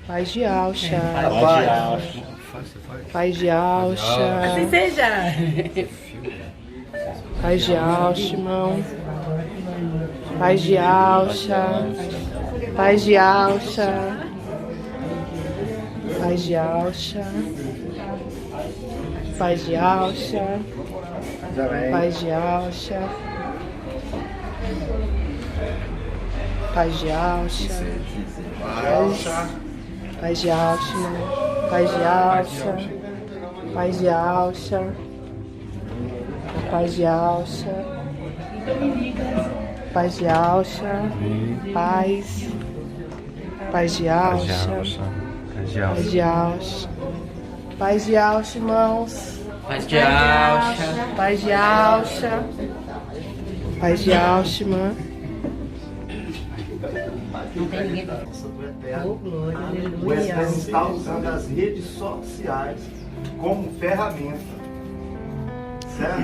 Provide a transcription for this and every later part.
Paz de Alcha. Paz de Alcha. Assim seja. Paz de Alcha, irmão. Paz de Alcha. Paz de Alcha. Paz de Alcha. Paz de Alcha. Paz de Alcha. Paz de Alcha. Paz de Alcha, irmão. Paz de Alcha. Paz de Alcha. Paz de Alcha. Paz de Alcha. Paz. Paz de Alcha. Paz de Alcha. Paz de Alcha, irmãos. Paz de Alcha. Paz de Alcha. Paz de Alcha, irmã. Não tem ninguém. Oh, glória, O Eterno aleluia. está usando as redes sociais como ferramenta. Certo?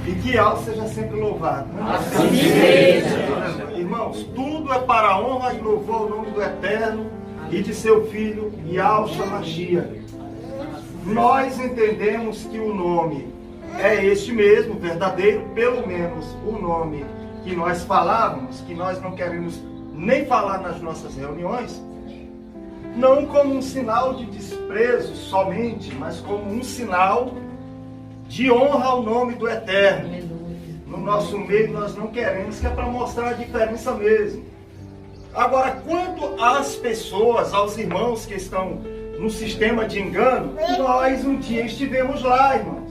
E que algo seja sempre louvado. Assim seja. Irmãos, tudo é para a honra e louvor ao nome do Eterno e de seu Filho, Yahshua Mashiach. Nós entendemos que o nome é este mesmo, verdadeiro, pelo menos o nome que nós falávamos, que nós não queremos nem falar nas nossas reuniões, não como um sinal de desprezo somente, mas como um sinal de honra ao nome do Eterno. No nosso meio nós não queremos, que é para mostrar a diferença mesmo. Agora, quanto às pessoas, aos irmãos que estão no sistema de engano, nós um dia estivemos lá, irmãos.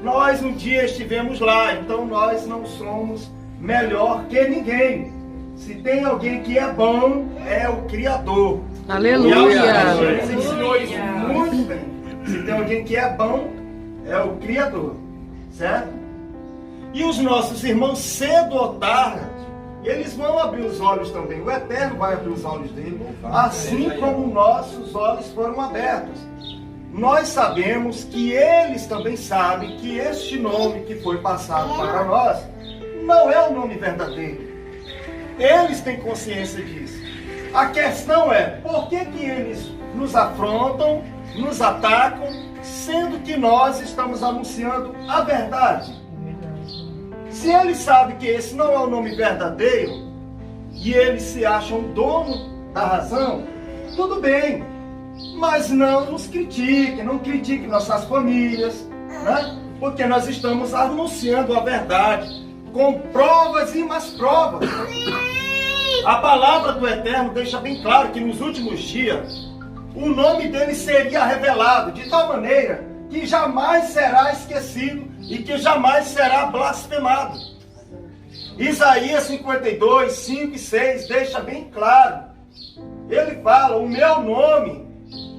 Nós um dia estivemos lá, então nós não somos melhor que ninguém. Se tem alguém que é bom, é o Criador. Aleluia. Ele ensinou isso muito bem. Se tem alguém que é bom, é o Criador. Certo? E os nossos irmãos, cedo ou tarde, eles vão abrir os olhos também. O Eterno vai abrir os olhos dele, assim como nossos olhos foram abertos. Nós sabemos que eles também sabem que este nome que foi passado para nós não é o nome verdadeiro. Eles têm consciência disso. A questão é, por que eles nos afrontam, nos atacam, sendo que nós estamos anunciando a verdade? Se eles sabem que esse não é o nome verdadeiro, e eles se acham dono da razão, tudo bem. Mas não nos critiquem, não critiquem nossas famílias, né? Porque nós estamos anunciando a verdade, com provas e mais provas. A palavra do Eterno deixa bem claro que nos últimos dias, o nome dele seria revelado, de tal maneira que jamais será esquecido e que jamais será blasfemado. Isaías 52, 5 e 6 deixa bem claro. Ele fala, o meu nome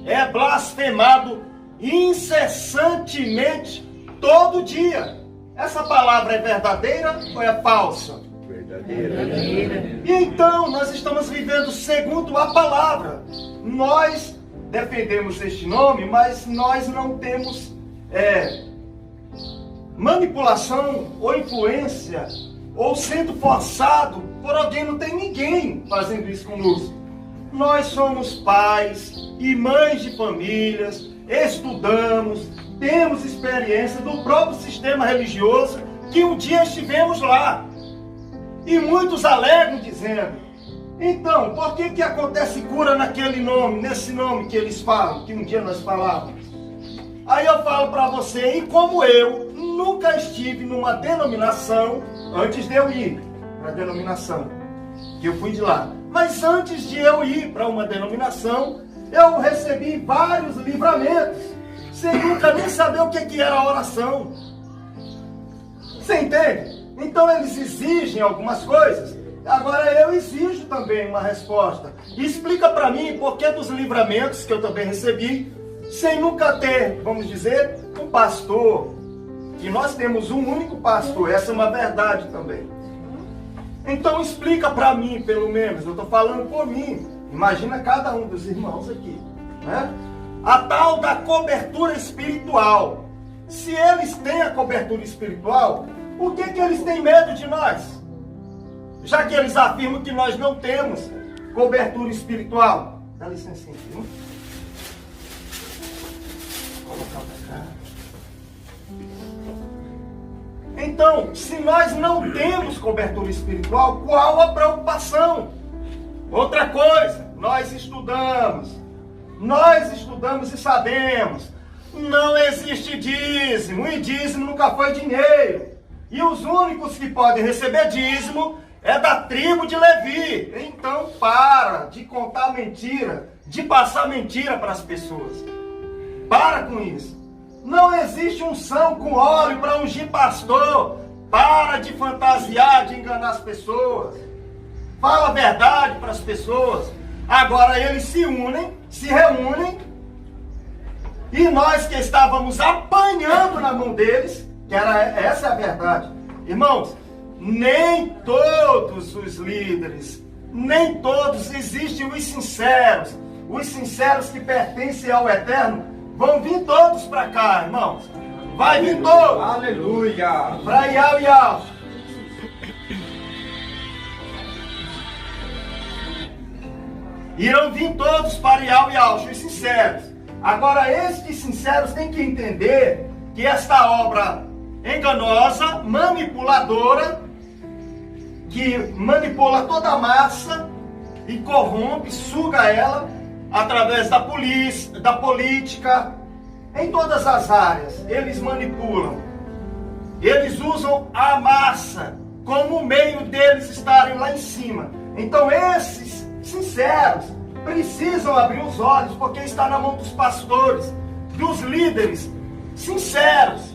é blasfemado incessantemente todo dia. Essa palavra é verdadeira ou é falsa? Verdadeira. E então nós estamos vivendo segundo a palavra. Nós defendemos este nome, mas nós não temos manipulação ou influência ou sendo forçado por alguém. Não tem ninguém fazendo isso conosco. Nós somos pais e mães de famílias, estudamos, temos experiência do próprio sistema religioso que um dia estivemos lá. E muitos alegam dizendo, então, por que acontece cura naquele nome, nesse nome que eles falam, que um dia nós falávamos? Aí eu falo para você, e como eu nunca estive numa denominação, antes de eu ir para a denominação, que eu fui de lá, mas antes de eu ir para uma denominação, eu recebi vários livramentos, sem nunca nem saber o que era a oração. Você entende? Então eles exigem algumas coisas, agora eu exijo também uma resposta. Explica para mim por que dos livramentos que eu também recebi, sem nunca ter, vamos dizer, um pastor, que nós temos um único pastor, essa é uma verdade também. Então explica para mim, pelo menos, eu estou falando por mim, imagina cada um dos irmãos aqui, né? A tal da cobertura espiritual. Se eles têm a cobertura espiritual, por que eles têm medo de nós? Já que eles afirmam que nós não temos cobertura espiritual. Dá licença, viu? Vou colocar pra cá. Então, se nós não temos cobertura espiritual, qual a preocupação? Outra coisa, nós estudamos e sabemos, não existe dízimo, e dízimo nunca foi dinheiro. E os únicos que podem receber dízimo é da tribo de Levi. Então, para de contar mentira, de passar mentira para as pessoas. Para com isso. Não existe unção com óleo para ungir pastor. Para de fantasiar, de enganar as pessoas. Fala a verdade para as pessoas. Agora eles se reúnem, e nós que estávamos apanhando na mão deles, essa é a verdade. Irmãos, nem todos os líderes, nem todos, existem os sinceros que pertencem ao Eterno, vão vir todos para cá, irmãos. Vai vir todos. Aleluia. Para Iau. Irão vir todos para Iau, os sinceros. Agora, estes sinceros têm que entender que esta obra enganosa, manipuladora, que manipula toda a massa e corrompe, suga ela através da polícia, da política, em todas as áreas. Eles manipulam. Eles usam a massa como meio deles estarem lá em cima. Então esses sinceros precisam abrir os olhos, porque está na mão dos pastores, dos líderes sinceros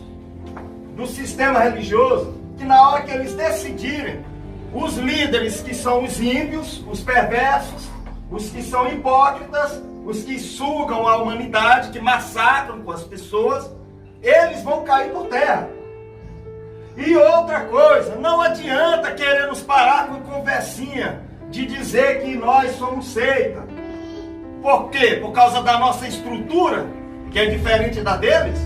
do sistema religioso, que na hora que eles decidirem, os líderes que são os ímpios, os perversos, os que são hipócritas, os que sugam a humanidade, que massacram com as pessoas, eles vão cair por terra. E outra coisa, não adianta querer nos parar com conversinha de dizer que nós somos seita. Por quê? Por causa da nossa estrutura, que é diferente da deles.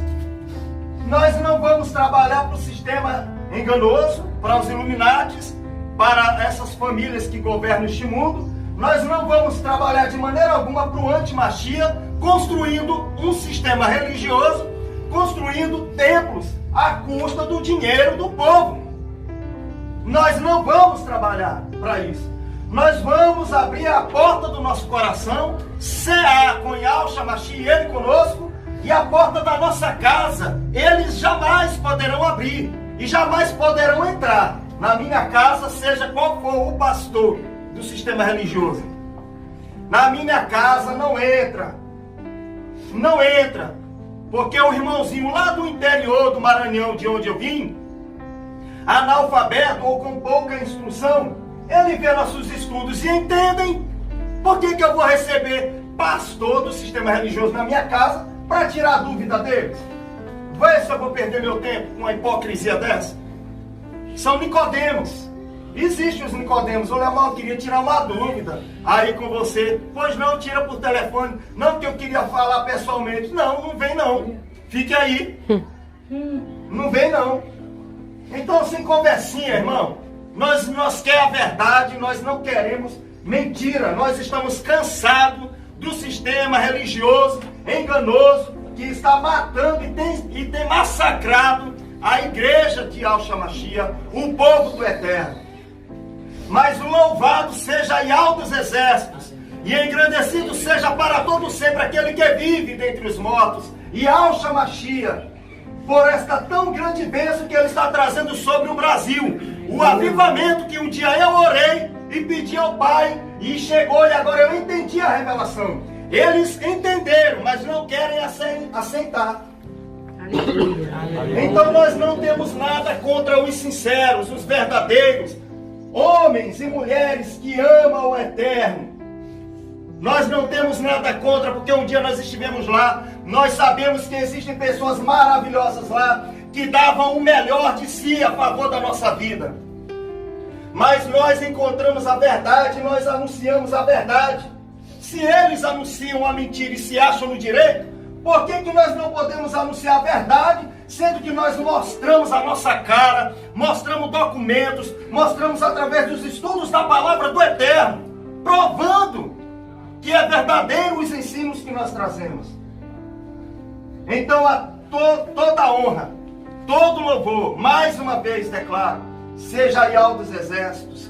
Nós não vamos trabalhar para o sistema enganoso, para os Illuminatis, para essas famílias que governam este mundo. Nós não vamos trabalhar de maneira alguma para o anti-Machia, construindo um sistema religioso, construindo templos à custa do dinheiro do povo. Nós não vamos trabalhar para isso. Nós vamos abrir a porta do nosso coração, cear com Yahshua Mashiach e Ele conosco, e a porta da nossa casa, eles jamais poderão abrir, e jamais poderão entrar na minha casa, seja qual for o pastor do sistema religioso. Na minha casa não entra, porque o irmãozinho lá do interior do Maranhão, de onde eu vim, analfabeto ou com pouca instrução, ele vê nossos estudos e entendem por que eu vou receber pastor do sistema religioso na minha casa para tirar a dúvida deles. Vê se eu vou perder meu tempo com uma hipocrisia dessa. São Nicodemos. Existem os Nicodemos. O Leomar, eu queria tirar uma dúvida aí com você. Pois não, tira por telefone. Não, que eu queria falar pessoalmente. Não vem não. Fique aí. Não vem não. Então, sem conversinha, irmão. Nós queremos a verdade, nós não queremos mentira. Nós estamos cansados do sistema religioso enganoso que está matando e tem massacrado a igreja de Yahshua Mashiach, o povo do Eterno. Mas louvado seja Yahweh dos exércitos, e engrandecido seja para todo sempre aquele que vive dentre os mortos, Yahshua Mashiach, por esta tão grande bênção que Ele está trazendo sobre o Brasil. O avivamento que um dia eu orei e pedi ao Pai, e chegou, e agora eu entendi a revelação. Eles entenderam, mas não querem aceitar. Então nós não temos nada contra os sinceros, os verdadeiros, homens e mulheres que amam o Eterno. Nós não temos nada contra, porque um dia nós estivemos lá, nós sabemos que existem pessoas maravilhosas lá, que davam o melhor de si a favor da nossa vida. Mas nós encontramos a verdade, nós anunciamos a verdade. Se eles anunciam a mentira e se acham no direito, por que nós não podemos anunciar a verdade, sendo que nós mostramos a nossa cara, mostramos documentos, mostramos através dos estudos da palavra do Eterno, provando que é verdadeiro os ensinos que nós trazemos. Então, toda honra, todo louvor, mais uma vez declaro, seja Aial dos Exércitos,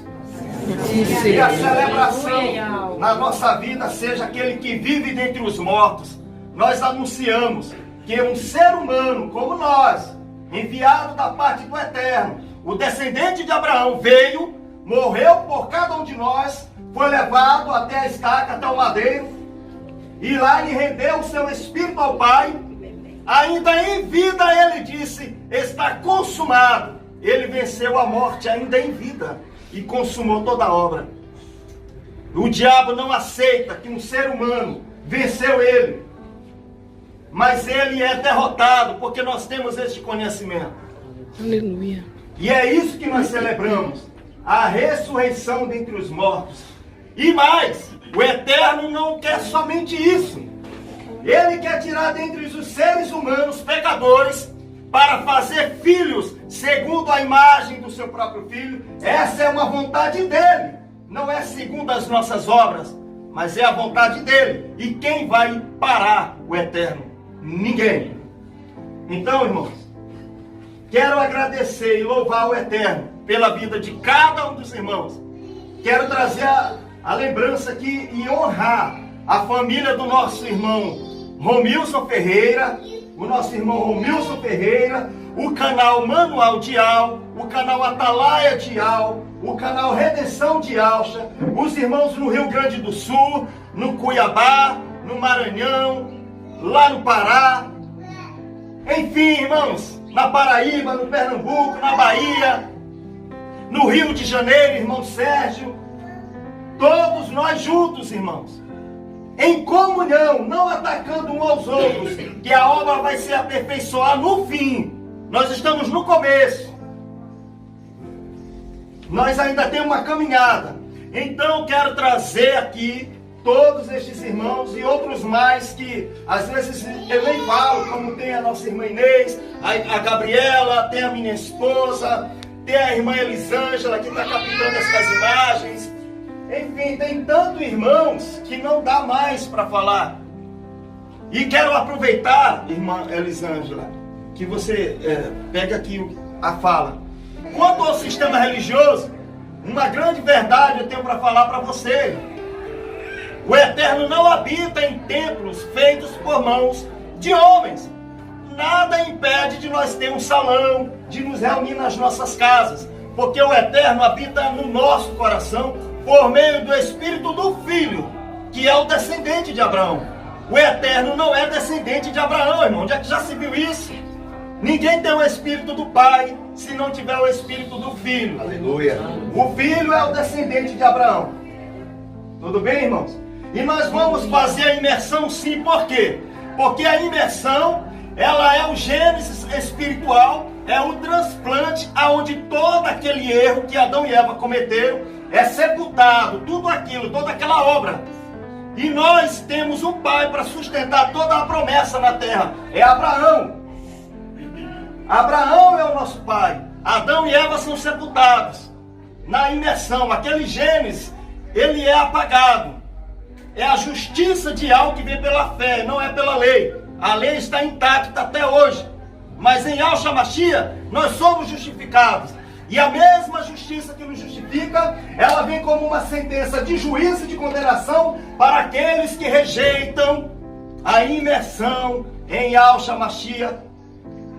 e a celebração na nossa vida seja aquele que vive dentre os mortos. Nós anunciamos que um ser humano como nós, enviado da parte do Eterno, o descendente de Abraão, veio, morreu por cada um de nós, foi levado até a estaca, até o madeiro, e lá ele rendeu o seu espírito ao Pai. Ainda em vida ele disse, está consumado. Ele venceu a morte ainda em vida e consumou toda a obra. O diabo não aceita que um ser humano venceu ele, mas ele é derrotado porque nós temos este conhecimento. Aleluia. E é isso que nós celebramos, a ressurreição dentre os mortos. E mais, o Eterno não quer somente isso. Ele quer tirar dentre os seres humanos pecadores para fazer filhos segundo a imagem do seu próprio filho. Essa é uma vontade dele. Não é segundo as nossas obras, mas é a vontade dele. E quem vai parar o Eterno? Ninguém. Então, irmãos, quero agradecer e louvar o Eterno pela vida de cada um dos irmãos. Quero trazer a lembrança aqui e honrar a família do nosso irmão Romilson Ferreira, o nosso irmão Romilson Ferreira, o canal Manual de Al, o canal Atalaia de Al, o canal Redenção de Alcha, os irmãos no Rio Grande do Sul, no Cuiabá, no Maranhão, lá no Pará, enfim, irmãos, na Paraíba, no Pernambuco, na Bahia, no Rio de Janeiro, irmão Sérgio, todos nós juntos, irmãos, em comunhão, não atacando uns aos outros, que a obra vai se aperfeiçoar no fim. Nós estamos no começo. Nós ainda temos uma caminhada. Então quero trazer aqui todos estes irmãos e outros mais que às vezes eu nem falo, como tem a nossa irmã Inês, a Gabriela, tem a minha esposa, tem a irmã Elisângela que está captando essas imagens. Enfim, tem tantos irmãos que não dá mais para falar. E quero aproveitar, irmã Elisângela, que você pega aqui a fala. Quanto ao sistema religioso, uma grande verdade eu tenho para falar para você. O Eterno não habita em templos feitos por mãos de homens. Nada impede de nós ter um salão, de nos reunir nas nossas casas, porque o Eterno habita no nosso coração por meio do Espírito do Filho, que é o descendente de Abraão. O Eterno não é descendente de Abraão, irmão. Onde é que já se viu isso? Ninguém tem o Espírito do Pai se não tiver o Espírito do Filho. Aleluia. O Filho é o descendente de Abraão. Tudo bem, irmãos? E nós vamos fazer a imersão sim, por quê? Porque a imersão, ela é o gênesis espiritual, é o transplante aonde todo aquele erro que Adão e Eva cometeram é sepultado, tudo aquilo, toda aquela obra. E nós temos um pai para sustentar toda a promessa na terra, é Abraão. Abraão é o nosso pai. Adão e Eva são sepultados na imersão. Aquele Gênesis, ele é apagado. É a justiça de algo que vem pela fé, não é pela lei. A lei está intacta até hoje. Mas em Yahshua Mashiach, nós somos justificados. E a mesma justiça que nos justifica, ela vem como uma sentença de juízo e de condenação para aqueles que rejeitam a imersão em Yahshua Mashiach,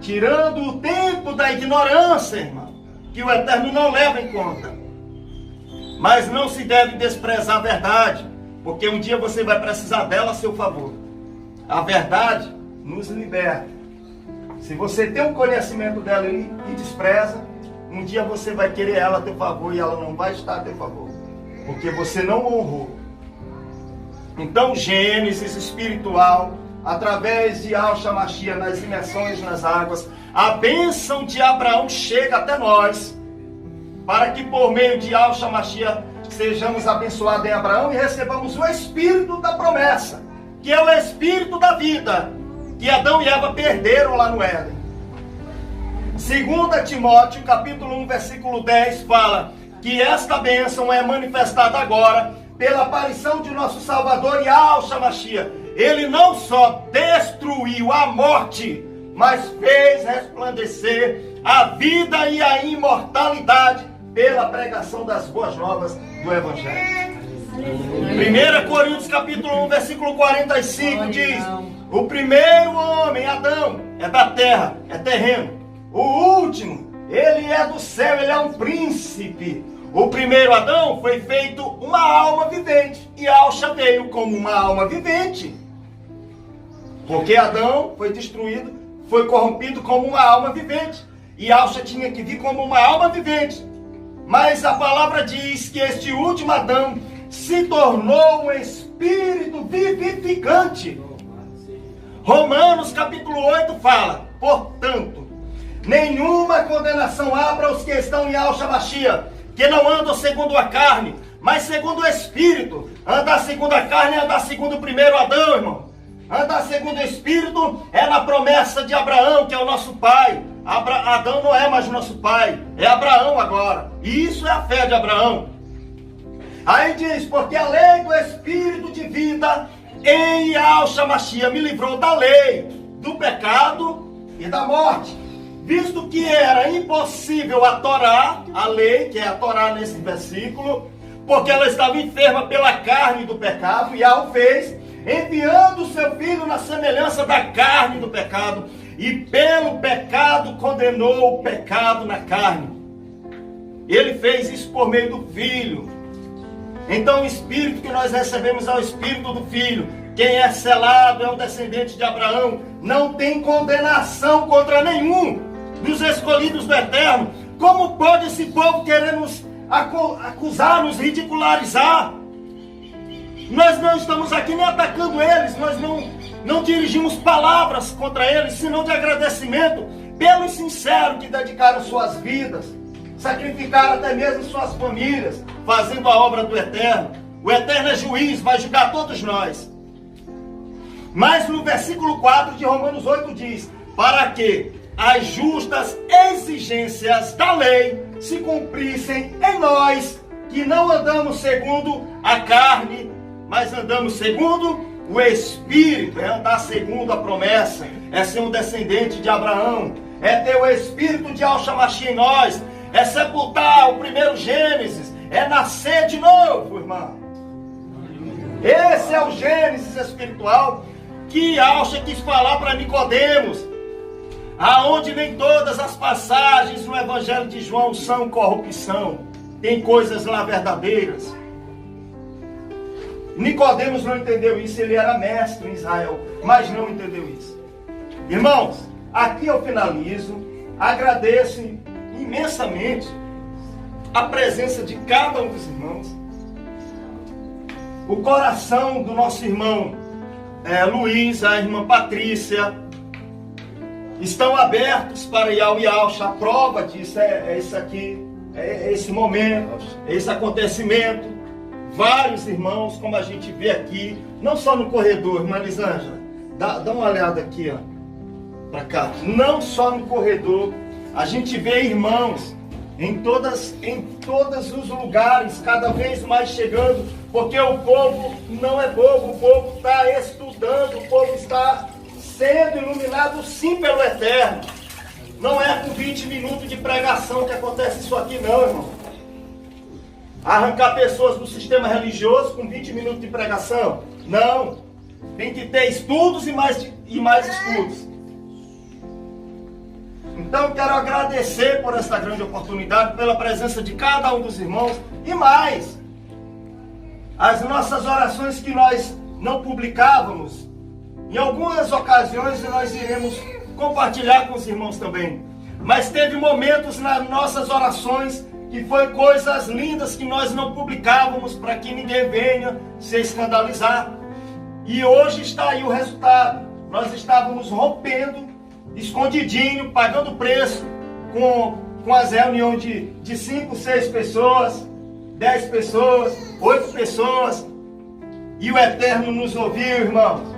tirando o tempo da ignorância, irmão, que o Eterno não leva em conta. Mas não se deve desprezar a verdade, porque um dia você vai precisar dela a seu favor. A verdade nos liberta. Se você tem um conhecimento dela e despreza, um dia você vai querer ela a teu favor e ela não vai estar a teu favor, porque você não honrou. Então, Gênesis espiritual, através de Yahshua Mashiach nas imersões nas águas, a bênção de Abraão chega até nós, para que por meio de Yahshua Mashiach sejamos abençoados em Abraão e recebamos o Espírito da promessa, que é o Espírito da vida, que Adão e Eva perderam lá no Éden. 2 Timóteo, capítulo 1, versículo 10, fala que esta bênção é manifestada agora pela aparição de nosso Salvador Yahshua Mashiach, ele não só destruiu a morte, mas fez resplandecer a vida e a imortalidade pela pregação das boas novas do Evangelho. 1 Coríntios capítulo 1, versículo 45 diz: o primeiro homem, Adão, é da terra, é terreno. O último, ele é do céu, ele é um príncipe. O primeiro Adão foi feito uma alma vivente, e Yahshua veio como uma alma vivente. Porque Adão foi destruído, foi corrompido como uma alma vivente. E Yahshua tinha que vir como uma alma vivente. Mas a palavra diz que este último Adão se tornou um espírito vivificante. Romanos capítulo 8 fala: portanto, nenhuma condenação há para os que estão em Yahshua Mashiach, que não andam segundo a carne, mas segundo o Espírito. Andar segundo a carne é andar segundo o primeiro Adão, irmão. Andar segundo o Espírito é na promessa de Abraão, que é o nosso pai. Adão não é mais nosso pai, é Abraão agora. E isso é a fé de Abraão. Aí diz: porque a lei do Espírito de vida em Yahshua Mashiach me livrou da lei, do pecado e da morte. Visto que era impossível a Torá, a lei, que é a Torá nesse versículo, porque ela estava enferma pela carne do pecado, e Yahweh fez, enviando o seu filho na semelhança da carne do pecado, e pelo pecado condenou o pecado na carne. Ele fez isso por meio do Filho. Então o Espírito que nós recebemos é o Espírito do Filho. Quem é selado é um descendente de Abraão. Não tem condenação contra nenhum dos escolhidos do Eterno. Como pode esse povo querer nos acusar, nos ridicularizar? Nós não estamos aqui nem atacando eles, nós não dirigimos palavras contra eles, senão de agradecimento pelos sinceros que dedicaram suas vidas, sacrificaram até mesmo suas famílias, fazendo a obra do Eterno. O Eterno é juiz, vai julgar todos nós. Mas no versículo 4 de Romanos 8 diz: para que as justas exigências da lei se cumprissem em nós, que não andamos segundo a carne, mas andamos segundo o Espírito. É andar segundo a promessa, é ser um descendente de Abraão, é ter o Espírito de Yahshua Mashiach em nós, é sepultar o primeiro Gênesis, é nascer de novo, irmão. Esse é o Gênesis espiritual que Yahshua quis falar para Nicodemos, aonde nem todas as passagens no Evangelho de João são corrupção, tem coisas lá verdadeiras. Nicodemos não entendeu isso, ele era mestre em Israel, mas não entendeu isso. Irmãos, aqui eu finalizo, agradeço imensamente a presença de cada um dos irmãos. O coração do nosso irmão Luiz, a irmã Patrícia, estão abertos para Yahshua. A prova disso é isso aqui, é esse momento, é esse acontecimento. Vários irmãos, como a gente vê aqui, não só no corredor, irmã Lisângela, dá uma olhada aqui, ó, para cá. Não só no corredor, a gente vê irmãos em todos os lugares, cada vez mais chegando, porque o povo não é bobo, o povo está estudando, o povo está sendo iluminado sim pelo Eterno. Não é com 20 minutos de pregação que acontece isso aqui não, irmão. Arrancar pessoas do sistema religioso com 20 minutos de pregação? Não. Tem que ter estudos e mais estudos. Então quero agradecer por esta grande oportunidade, pela presença de cada um dos irmãos. E mais, as nossas orações que nós não publicávamos, em algumas ocasiões nós iremos compartilhar com os irmãos também. Mas teve momentos nas nossas orações que foi coisas lindas que nós não publicávamos para que ninguém venha se escandalizar. E hoje está aí o resultado. Nós estávamos rompendo, escondidinho, pagando preço, com as reuniões de 5, 6 pessoas, 10 pessoas, 8 pessoas. E o Eterno nos ouviu, irmãos.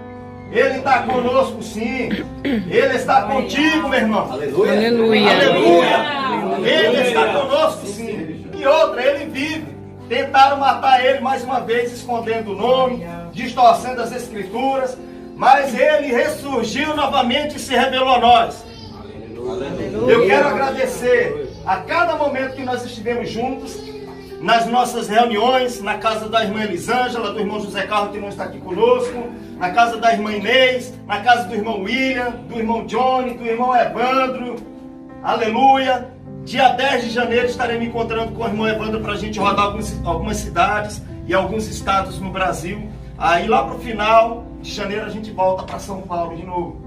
Ele está conosco sim. Ele está contigo, meu irmão. Aleluia. Aleluia. Aleluia. Ele está conosco sim. E outra, Ele vive. Tentaram matar ele mais uma vez, escondendo o nome, distorcendo as escrituras, mas ele ressurgiu novamente e se revelou a nós. Eu quero agradecer a cada momento que nós estivemos juntos, nas nossas reuniões, na casa da irmã Elisângela, do irmão José Carlos, que não está aqui conosco, na casa da irmã Inês, na casa do irmão William, do irmão Johnny, do irmão Evandro, aleluia. Dia 10 de janeiro estarei me encontrando com o irmão Evandro para a gente rodar algumas cidades e alguns estados no Brasil. Aí lá para o final de janeiro a gente volta para São Paulo de novo.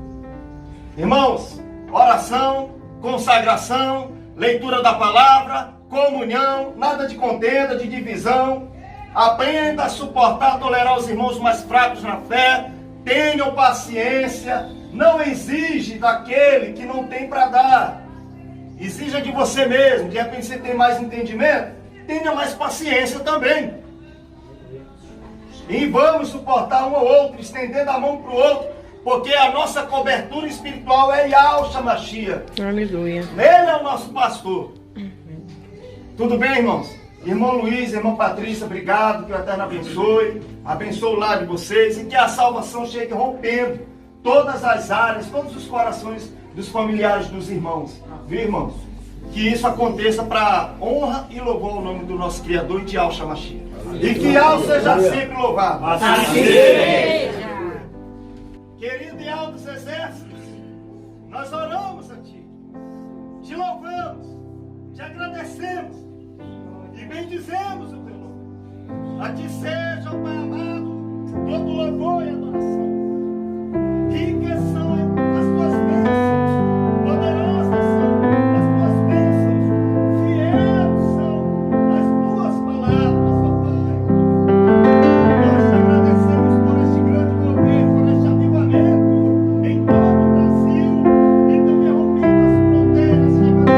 Irmãos, oração, consagração, leitura da palavra, comunhão, nada de contenda, de divisão. Aprenda a suportar, tolerar os irmãos mais fracos na fé. Tenham paciência. Não exige daquele que não tem para dar. Exija de você mesmo. De repente você tem mais entendimento, tenha mais paciência também. E vamos suportar um ao outro, estendendo a mão para o outro, porque a nossa cobertura espiritual é Yahshua Mashiach. Aleluia. Ele é o nosso pastor. Tudo bem, irmãos? Irmão Luiz, irmã Patrícia, obrigado, que o Eterno abençoe. Abençoe o lar de vocês e que a salvação chegue rompendo todas as áreas, todos os corações dos familiares dos irmãos. Viu, irmãos? Que isso aconteça para honra e louvor ao nome do nosso Criador e de Yahshua Mashiach. E que Yahshua seja sempre louvado. Assim seja. Querido Yahweh dos exércitos, nós oramos a Ti, Te louvamos, Te agradecemos e bendizemos o Teu nome. A Ti seja, Pai amado, todo louvor e adoração. Ricas são as Tuas bênçãos, poderosas são as Tuas bênçãos, fiéis são as Tuas palavras, ó Pai. Nós te agradecemos por este grande mover, por este avivamento em todo o Brasil e também rompendo as fronteiras, chegando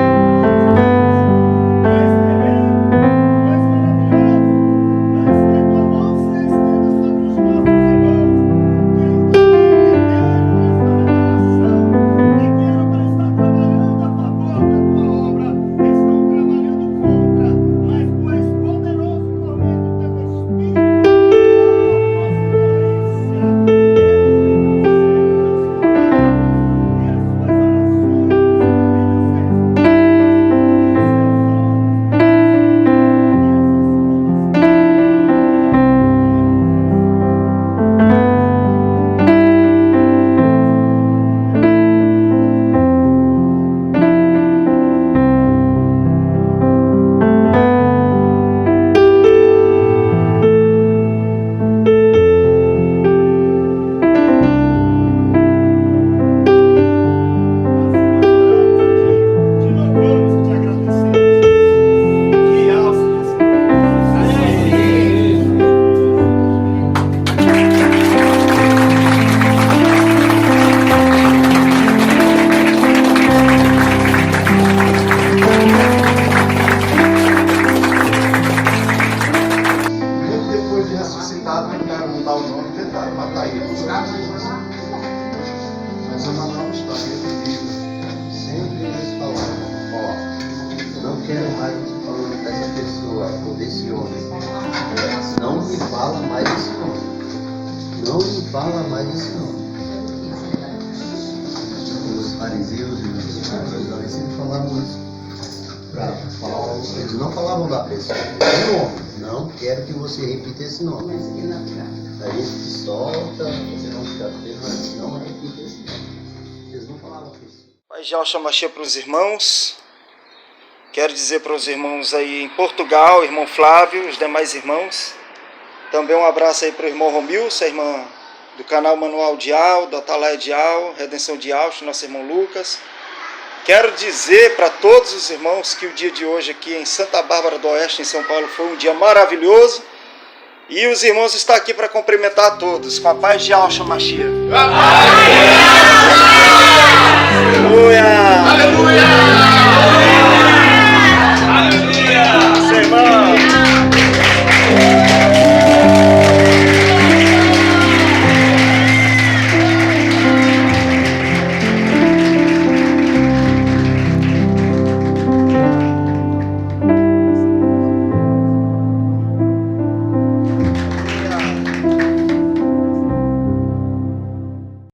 Mas é uma nova história de vida. Sempre eles falavam, ó, não quero mais você falando dessa pessoa ou desse homem. Não me fala mais esse nome. Não me fala mais esse nome. Os fariseus e os sacerdotes, eles sempre falavam isso para Paulo. Eles não falavam da pessoa, do nome. Não quero que você repita esse nome. A gente te solta, você não fica preso, mas não repita esse nome. Eles não falavam isso. Pai Yahshua Mashiach para os irmãos. Quero dizer para os irmãos aí em Portugal, irmão Flávio, os demais irmãos. Também um abraço aí para o irmão Romilson, a irmã do canal Manual Dial, do Atalaia Dial, Redenção Dial, nosso irmão Lucas. Quero dizer para todos os irmãos que o dia de hoje aqui em Santa Bárbara do Oeste, em São Paulo, foi um dia maravilhoso. E os irmãos estão aqui para cumprimentar a todos, com a paz de Yahshua Mashiach. Aleluia! Aleluia!